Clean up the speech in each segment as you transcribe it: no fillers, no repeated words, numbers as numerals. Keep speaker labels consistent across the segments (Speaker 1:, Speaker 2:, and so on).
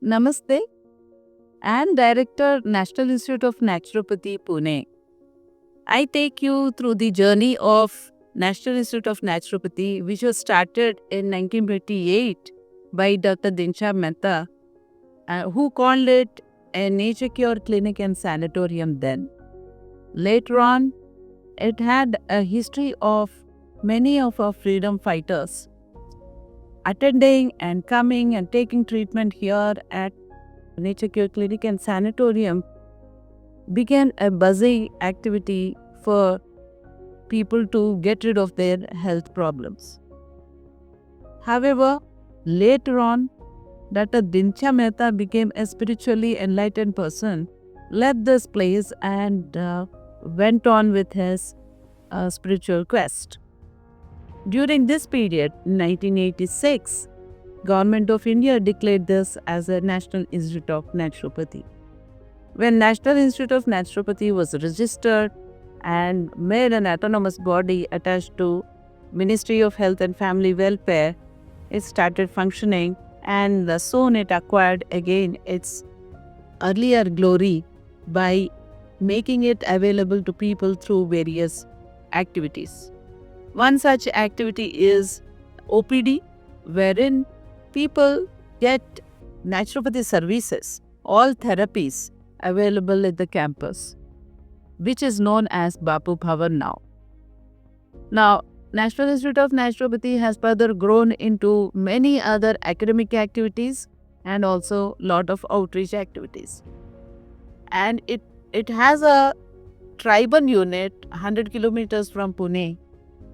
Speaker 1: Namaste. I am Director, National Institute of Naturopathy, Pune. I take you through the journey of National Institute of Naturopathy, which was started in 1928 by Dr. Dinsha Mehta, who called it a nature cure clinic and sanatorium then. Later on, it had a history of many of our freedom fighters attending and coming and taking treatment here at Nature Cure Clinic and Sanatorium began a buzzing activity for people to get rid of their health problems. However, later on, Dr. Dinsha Mehta became a spiritually enlightened person, left this place and went on with his spiritual quest. During this period, in 1986, Government of India declared this as a National Institute of Naturopathy. When National Institute of Naturopathy was registered and made an autonomous body attached to Ministry of Health and Family Welfare, it started functioning and soon it acquired again its earlier glory by making it available to people through various activities. One such activity is OPD, wherein people get naturopathy services, all therapies available at the campus, which is known as Bapu Bhavan now. Now, National Institute of Naturopathy has further grown into many other academic activities and also lot of outreach activities. And it has a tribal unit 100 kilometers from Pune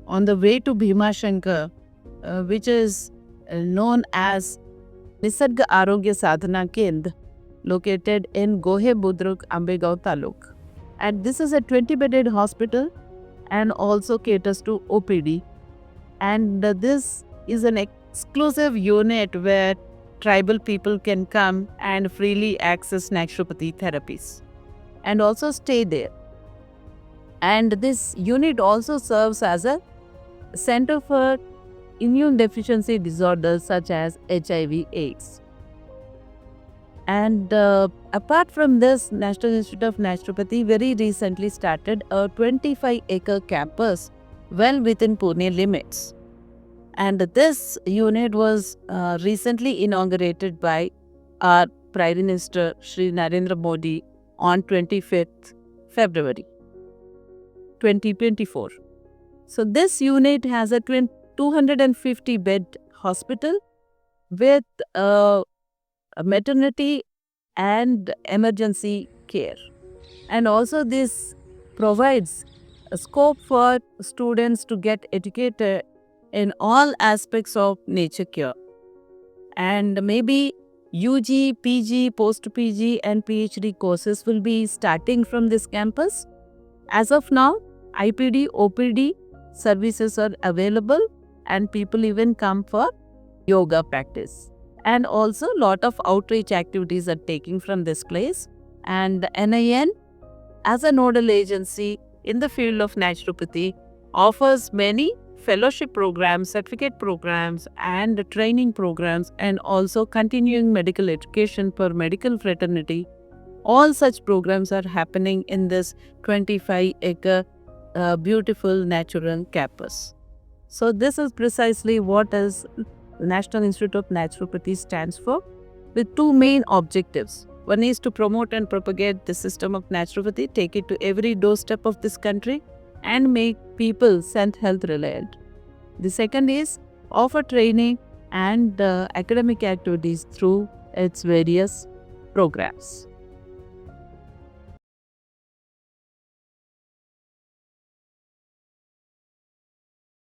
Speaker 1: on the way to Bhimashankar, which is known as Nisarga Arogya Sadhana Kendra, located in Gohe Budruk, Ambegaon Taluk. And this is a 20-bedded hospital and also caters to OPD. And this is an exclusive unit where tribal people can come and freely access naturopathy therapies and also stay there. And this unit also serves as a center for immune deficiency disorders such as HIV/AIDS. And apart from this, National Institute of Naturopathy very recently started a 25-acre campus well within Pune limits. And this unit was recently inaugurated by our Prime Minister Shri Narendra Modi on 25th February 2024. So this unit has a 250-bed hospital with a maternity and emergency care. And also this provides a scope for students to get educated in all aspects of nature cure. And maybe UG, PG, post-PG and PhD courses will be starting from this campus. As of now, IPD, OPD services are available and people even come for yoga practice. And also lot of outreach activities are taking from this place. And NIN, as a nodal agency in the field of naturopathy, offers many fellowship programs, certificate programs and training programs and also continuing medical education for medical fraternity. All such programs are happening in this 25-acre beautiful natural campus. So this is precisely what is National Institute of Naturopathy stands for, with two main objectives. One is to promote and propagate the system of naturopathy, take it to every doorstep of this country and make people health reliant. The second is offer training and academic activities through its various programs.